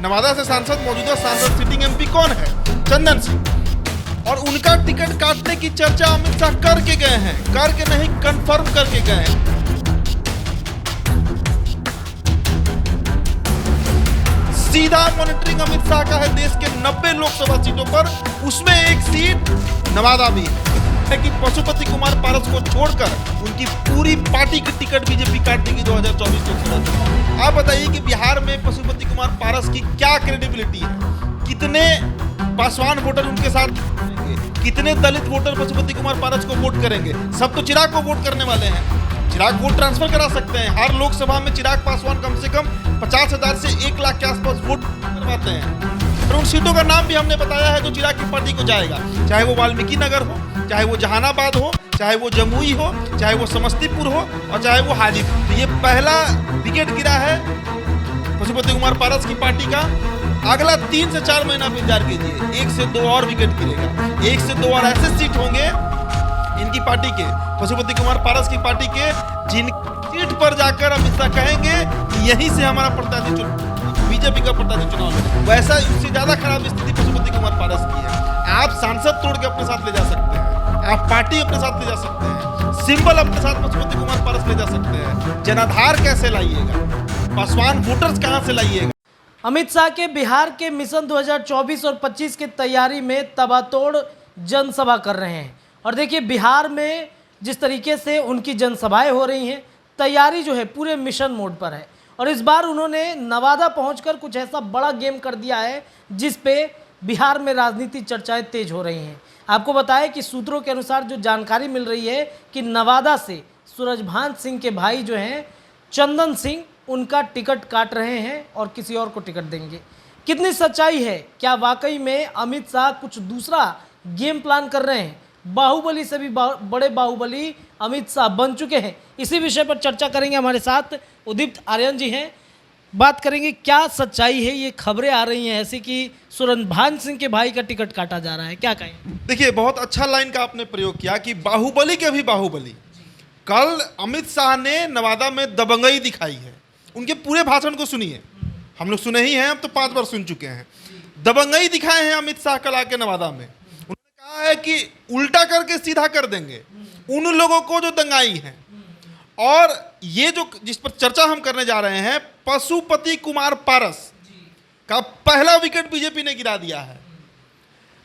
नवादा से सांसद, मौजूदा सांसद सिटिंग एमपी कौन है? चंदन सिंह। और उनका टिकट काटने की चर्चा अमित शाह करके गए हैं, करके नहीं कंफर्म करके गए हैं। सीधा मॉनिटरिंग अमित शाह का है देश के 90 लोकसभा सीटों पर, उसमें एक सीट नवादा भी है कि पशुपति कुमार पारस को छोड़कर उनकी पूरी पार्टी की टिकट बीजेपी काट देगी 2024 लोकसभा चुनाव। आप बताइए कि बिहार में पशुपति कुमार पारस की क्या क्रेडिबिलिटी है? कितने पासवान वोटर उनके साथ रहेंगे? कितने दलित वोटर पशुपति कुमार पारस को वोट करेंगे? सब तो चिराग को वोट करने वाले हैं। चिराग वोट ट्रांसफर करा सकते हैं। हर लोकसभा में चिराग पासवान कम से कम 50,000 से 1 लाख के आसपास वोट करवाते हैं। और उन सीटों का नाम भी हमने बताया है जो चिराग की पार्टी को जाएगा, चाहे वो वाल्मीकि नगर हो, चाहे वो जहानाबाद हो, चाहे वो जमुई हो, चाहे वो समस्तीपुर हो और चाहे वो हाजीपुर। तो ये पहला विकेट गिरा है पशुपति कुमार पारस की पार्टी का। अगला 3 से 4 महीना पे इंतजार कीजिए, 1 से 2 और विकेट गिरेगा। 1 से 2 और ऐसे सीट होंगे इनकी पार्टी के, पशुपति कुमार पारस की पार्टी के, जिन सीट पर जाकर अमित शाह कहेंगे कि यहीं से हमारा प्रत्याशी बीजेपी का प्रत्याशी चुनाव लड़े। वैसा उससे ज्यादा खराब स्थिति पशुपति कुमार पारस की है। आप सांसद तोड़ के अपने साथ ले जा सकते हैं, आप पार्टी अपने साथ ले जा सकते हैं, सिंबल अपने साथ पशुपति कुमार पारस ले जा सकते हैं, जनाधार कैसे लाइएगा? पासवान वोटर्स कहां से लाइएगा? अमित शाह के बिहार के मिशन 2024 और 25 की तैयारी में तबातोड़ जनसभा कर रहे हैं। और देखिए बिहार में जिस तरीके से उनकी जनसभाएं हो रही हैं, तैयारी जो है पूरे मिशन मोड पर है। और इस बार उन्होंने नवादा पहुंचकर कुछ ऐसा बड़ा गेम कर दिया है जिस पे बिहार में राजनीतिक चर्चाएं तेज हो रही हैं। आपको बताएं कि सूत्रों के अनुसार जो जानकारी मिल रही है कि नवादा से सूरजभान सिंह के भाई जो हैं चंदन सिंह, उनका टिकट काट रहे हैं और किसी और को टिकट देंगे। कितनी सच्चाई है? क्या वाकई में अमित शाह कुछ दूसरा गेम प्लान कर रहे हैं? बाहुबली से भी बड़े बाहुबली अमित शाह बन चुके हैं। इसी विषय पर चर्चा करेंगे। हमारे साथ उदीप्त आर्यन जी हैं। बात करेंगे क्या सच्चाई है, ये खबरें आ रही हैं ऐसी कि सूरजभान सिंह के भाई का टिकट काटा जा रहा है, क्या कहें? देखिए बहुत अच्छा लाइन का आपने प्रयोग किया कि बाहुबली के भी बाहुबली। कल अमित शाह ने नवादा में दबंगई दिखाई है। उनके पूरे भाषण को सुनिए, हम लोग सुने ही हैं, अब तो 5 बार सुन चुके हैं। दबंगई दिखाए हैं अमित शाह कल आके नवादा में। उन्होंने कहा है कि उल्टा करके सीधा कर देंगे उन लोगों को जो दंगाई हैं। और ये जो जिस पर चर्चा हम करने जा रहे हैं, पशुपति कुमार पारस का पहला विकेट बीजेपी ने गिरा दिया है।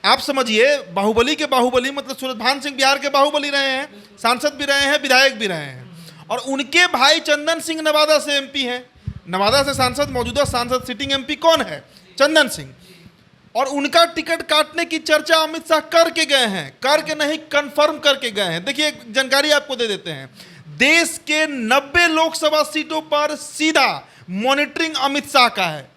आप समझिए बाहुबली के बाहुबली मतलब सूरजभान सिंह बिहार के बाहुबली रहे हैं, सांसद भी रहे हैं, विधायक भी रहे हैं। और उनके भाई चंदन सिंह नवादा से एमपी हैं। नवादा से सांसद, मौजूदा सांसद सिटिंग एमपी कौन है? चंदन सिंह। और उनका टिकट काटने की चर्चा अमित शाह करके गए हैं, करके नहीं कंफर्म करके गए हैं। देखिए एक जानकारी आपको दे देते हैं, देश के 90 लोकसभा सीटों पर सीधा मॉनिटरिंग अमित शाह का है।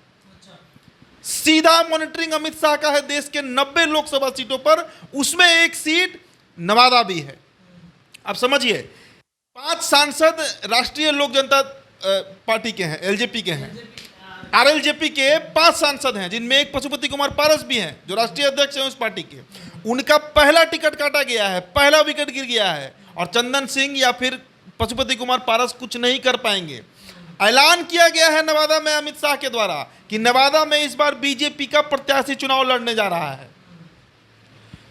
सीधा मॉनिटरिंग अमित शाह का है देश के 90 लोकसभा सीटों पर, उसमें एक सीट नवादा भी है। आप समझिए 5 सांसद राष्ट्रीय लोक जनता पार्टी के हैं, एलजेपी के हैं। आरएलजेपी के 5 सांसद हैं, जिनमें एक पशुपति कुमार पारस भी हैं जो राष्ट्रीय अध्यक्ष हैं उस पार्टी के। उनका पहला टिकट काटा गया है, पहला विकेट गिर गया है। और चंदन सिंह या फिर पशुपति कुमार पारस कुछ नहीं कर पाएंगे। ऐलान किया गया है नवादा में अमित शाह के द्वारा कि नवादा में इस बार बीजेपी का प्रत्याशी चुनाव लड़ने जा रहा है।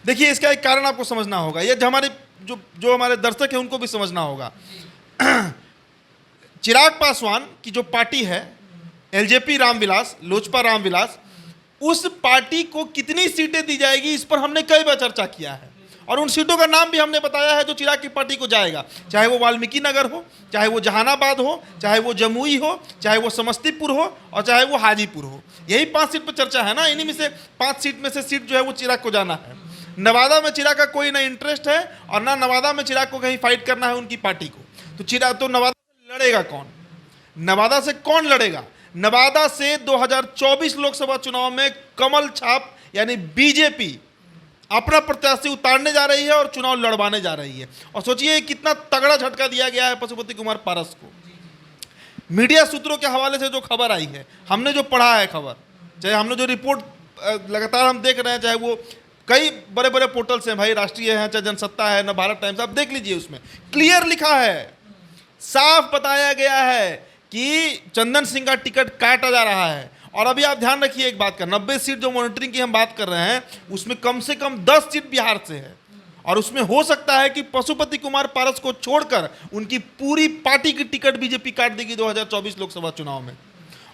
देखिए इसका एक कारण आपको समझना होगा, ये हमारे जो हमारे दर्शक हैं उनको भी समझना होगा। चिराग पासवान की जो पार्टी है एलजेपी रामविलास, लोजपा रामविलास, उस पार्टी को कितनी सीटें दी जाएगी इस पर हमने कई बार चर्चा किया है। और उन सीटों का नाम भी हमने बताया है जो चिराग की पार्टी को जाएगा, चाहे वो वाल्मीकि नगर हो, चाहे वो जहानाबाद हो, चाहे वो जमुई हो, चाहे वो समस्तीपुर हो और चाहे वो हाजीपुर हो। यही 5 सीट पर चर्चा है ना। इन्हीं में से 5 सीट में से सीट जो है वो चिराग को जाना है। नवादा में चिराग का कोई ना इंटरेस्ट है और ना नवादा में चिराग को कहीं फाइट करना है उनकी पार्टी को। तो चिराग तो नवादा से लड़ेगा कौन? नवादा से कौन लड़ेगा? नवादा से 2024 लोकसभा चुनाव में कमल छाप यानी बीजेपी अपना प्रत्याशी उतारने जा रही है और चुनाव लड़वाने जा रही है। और सोचिए कितना तगड़ा झटका दिया गया है पशुपति कुमार पारस को। मीडिया सूत्रों के हवाले से जो खबर आई है, हमने जो पढ़ा है खबर, चाहे हमने जो रिपोर्ट लगातार हम देख रहे हैं, चाहे वो कई बड़े बड़े पोर्टल्स हैं भाई, राष्ट्रीय हैं, चाहे जनसत्ता है, न भारत टाइम्स, आप देख लीजिए, उसमें क्लियर लिखा है, साफ बताया गया है कि चंदन सिंह का टिकट काटा जा रहा है। और अभी आप ध्यान रखिए एक बात का, 90 सीट जो मॉनिटरिंग की हम बात कर रहे हैं उसमें कम से कम 10 सीट बिहार से है, और उसमें हो सकता है कि पशुपति कुमार पारस को छोड़कर उनकी पूरी पार्टी की टिकट बीजेपी काट देगी 2024 लोकसभा चुनाव में,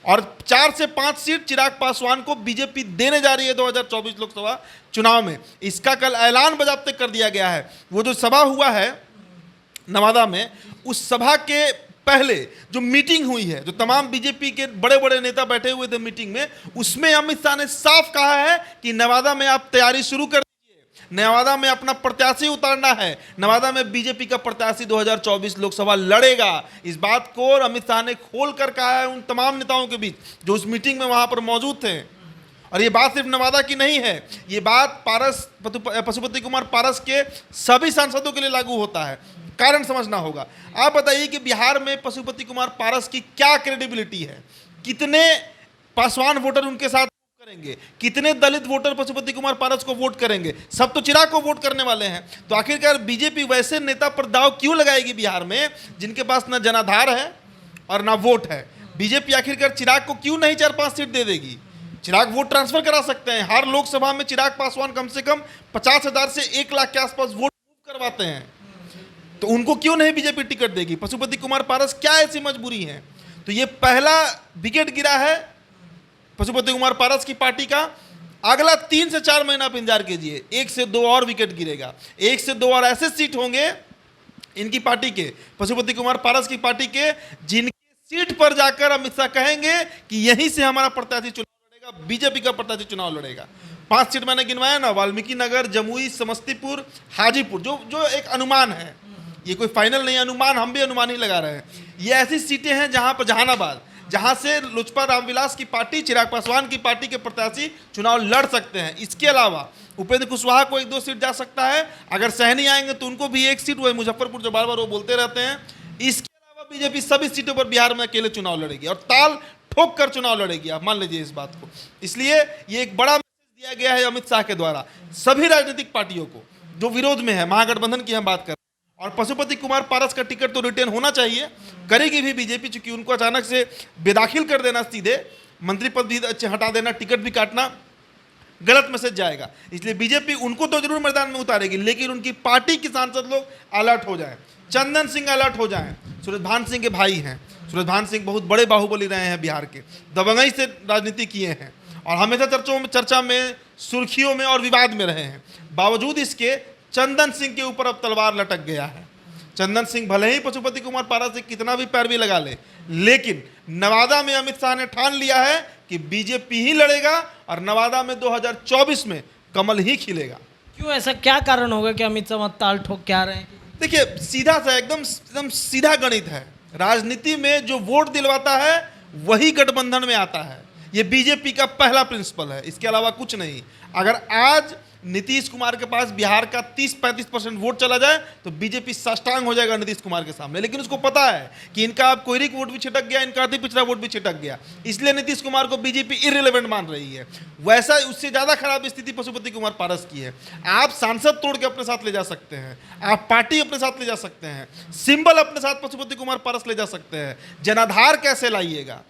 और 4 से 5 सीट चिराग पासवान को बीजेपी देने जा रही है 2024 लोकसभा चुनाव में। इसका कल ऐलान बाकायदे कर दिया गया है। वो जो सभा हुआ है नवादा में, उस सभा के पहले जो मीटिंग हुई है, जो तमाम बीजेपी के बड़े बड़े नेता बैठे हुए थे मीटिंग में, उसमें अमित शाह ने साफ कहा है कि नवादा में आप तैयारी शुरू कर दीजिए, नवादा में अपना प्रत्याशी उतारना है, नवादा में बीजेपी का प्रत्याशी 2024 लोकसभा लड़ेगा। इस बात को अमित शाह ने खोल कर कहा है उन तमाम नेताओं के बीच जो उस मीटिंग में वहां पर मौजूद थे। और ये बात सिर्फ नवादा की नहीं है, ये बात पशुपति कुमार पारस के सभी सांसदों के लिए लागू होता है। कारण समझना होगा। आप बताइए कि बिहार में पशुपति कुमार पारस की क्या क्रेडिबिलिटी है, कितने पासवान वोटर उनके साथ करेंगे, कितने दलित वोटर पशुपति कुमार पारस को वोट करेंगे, सब तो चिराग को वोट करने वाले हैं। तो आखिरकार बीजेपी वैसे नेता पर दाव क्यों लगाएगी बिहार में जिनके पास ना जनाधार है और ना वोट है? बीजेपी आखिरकार चिराग को क्यों नहीं 4-5 सीट दे देगी? चिराग वोट ट्रांसफर करा सकते हैं। हर लोकसभा में चिराग पासवान कम से कम 50,000 से 1 लाख के आसपास वोट करवाते हैं, तो उनको क्यों नहीं बीजेपी टिकट देगी? पशुपति कुमार पारस क्या ऐसी मजबूरी है? तो ये पहला विकेट गिरा है पशुपति कुमार पारस की पार्टी का। अगला 3 से 4 महीना आप इंतजार कीजिए, 1 से 2 और विकेट गिरेगा, 1 से 2 और ऐसे सीट होंगे इनकी पार्टी के, पशुपति कुमार पारस की पार्टी के, जिनकी सीट पर जाकर अमित शाह कहेंगे कि यहीं से हमारा प्रत्याशी चुनाव लड़ेगा, बीजेपी का प्रत्याशी चुनाव लड़ेगा। 5 सीट मैंने गिनवाया ना, वाल्मीकि नगर, जमुई, समस्तीपुर, हाजीपुर, जो एक अनुमान है, ये कोई फाइनल नहीं अनुमान, हम भी अनुमान ही लगा रहे हैं। ये ऐसी सीटें हैं जहां पर जहानाबाद, जहां से लोजपा रामविलास की पार्टी, चिराग पासवान की पार्टी के प्रत्याशी चुनाव लड़ सकते हैं। इसके अलावा उपेंद्र कुशवाहा को 1-2 सीट जा सकता है, अगर सहनी आएंगे तो उनको भी 1 सीट, वो मुजफ्फरपुर जो बार बार वो बोलते रहते हैं। इसके अलावा बीजेपी सभी सीटों पर बिहार में अकेले चुनाव लड़ेगी और ताल ठोक कर चुनाव लड़ेगी, आप मान लीजिए इस बात को। इसलिए ये एक बड़ा मैसेज दिया गया है अमित शाह के द्वारा सभी राजनीतिक पार्टियों को जो विरोध में है, महागठबंधन की हम बात कर। और पशुपति कुमार पारस का टिकट तो रिटेन होना चाहिए, करेगी भी बीजेपी, चूंकि उनको अचानक से बेदाखिल कर देना, सीधे मंत्री पद भी हटा देना, टिकट भी काटना गलत मैसेज जाएगा। इसलिए बीजेपी उनको तो जरूर मैदान में उतारेगी, लेकिन उनकी पार्टी के सांसद लोग अलर्ट हो जाएं, चंदन सिंह अलर्ट हो जाएं। सूरजभान सिंह के भाई हैं, सूरजभान सिंह बहुत बड़े बाहुबली रहे हैं बिहार के, दबंगई से राजनीति किए हैं और हमेशा चर्चा में, सुर्खियों में और विवाद में रहे हैं। बावजूद इसके चंदन सिंह के ऊपर अब तलवार लटक गया है। चंदन सिंह भले ही पशुपति कुमार पारस से कितना भी पैरवी लगा ले, लेकिन नवादा में अमित शाह ने ठान लिया है कि बीजेपी ही लड़ेगा और नवादा में 2024 में कमल ही खिलेगा। क्यों, ऐसा क्या कारण होगा कि अमित शाह ताल ठोक के आ रहे हैं? देखिए, सीधा सा एकदम सीधा गणित है। राजनीति में जो वोट दिलवाता है वही गठबंधन में आता है। ये बीजेपी का पहला प्रिंसिपल है, इसके अलावा कुछ नहीं। अगर आज नीतीश कुमार के पास बिहार का 30-35% वोट चला जाए तो बीजेपी साष्टांग हो जाएगा नीतीश कुमार के सामने, लेकिन उसको पता है कि इनका अब कोयरिक वोट भी छिटक गया, इनका अति पिछड़ा वोट भी छिटक गया, इसलिए नीतीश कुमार को बीजेपी इररिलेवेंट मान रही है। वैसा उससे ज़्यादा खराब स्थिति पशुपति कुमार पारस की है। आप सांसद तोड़ के अपने साथ ले जा सकते हैं, आप पार्टी अपने साथ ले जा सकते हैं, सिंबल अपने साथ पशुपति कुमार पारस ले जा सकते हैं, जनाधार कैसे लाइएगा,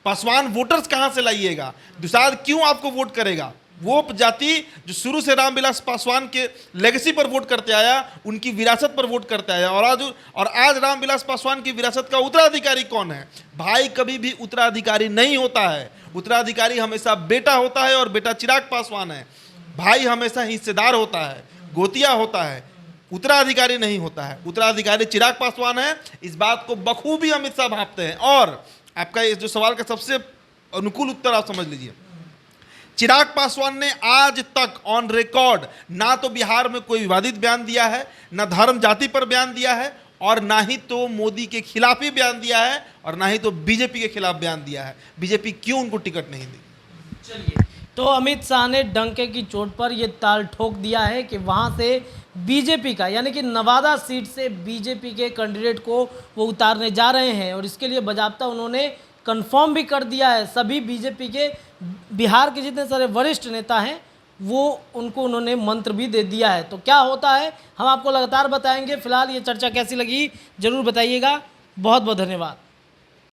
पासवान वोटर्स कहाँ से लाइएगा, दुसाध क्यों आपको वोट करेगा? वो जाति जो शुरू से रामविलास पासवान के लेगेसी पर वोट करते आया, उनकी विरासत पर वोट करते आया, और आज रामविलास पासवान की विरासत का उत्तराधिकारी कौन है? भाई कभी भी उत्तराधिकारी नहीं होता है, उत्तराधिकारी हमेशा बेटा होता है, और बेटा चिराग पासवान है। भाई हमेशा हिस्सेदार होता है, गोतिया होता है, उत्तराधिकारी नहीं होता है। उत्तराधिकारी चिराग पासवान है, इस बात को बखूबी अमित शाह भांपते हैं। और आपका इस जो सवाल का सबसे अनुकूल उत्तर आप समझ लीजिए, चिराग पासवान ने आज तक ऑन रिकॉर्ड ना तो बिहार में कोई विवादित बयान दिया है, ना धर्म जाति पर बयान दिया है, और ना ही तो मोदी के खिलाफ ही बयान दिया है, और ना ही तो बीजेपी के खिलाफ बयान दिया है। बीजेपी क्यों उनको टिकट नहीं दी? चलिए, तो अमित शाह ने डंके की चोट पर यह ताल ठोक दिया है कि वहां से बीजेपी का, यानी कि नवादा सीट से बीजेपी के कैंडिडेट को वो उतारने जा रहे हैं, और इसके लिए बाकायदा उन्होंने कंफर्म भी कर दिया है। सभी बीजेपी के बिहार के जितने सारे वरिष्ठ नेता हैं वो उनको उन्होंने मंत्र भी दे दिया है। तो क्या होता है हम आपको लगातार बताएंगे। फिलहाल ये चर्चा कैसी लगी ज़रूर बताइएगा। बहुत बहुत धन्यवाद।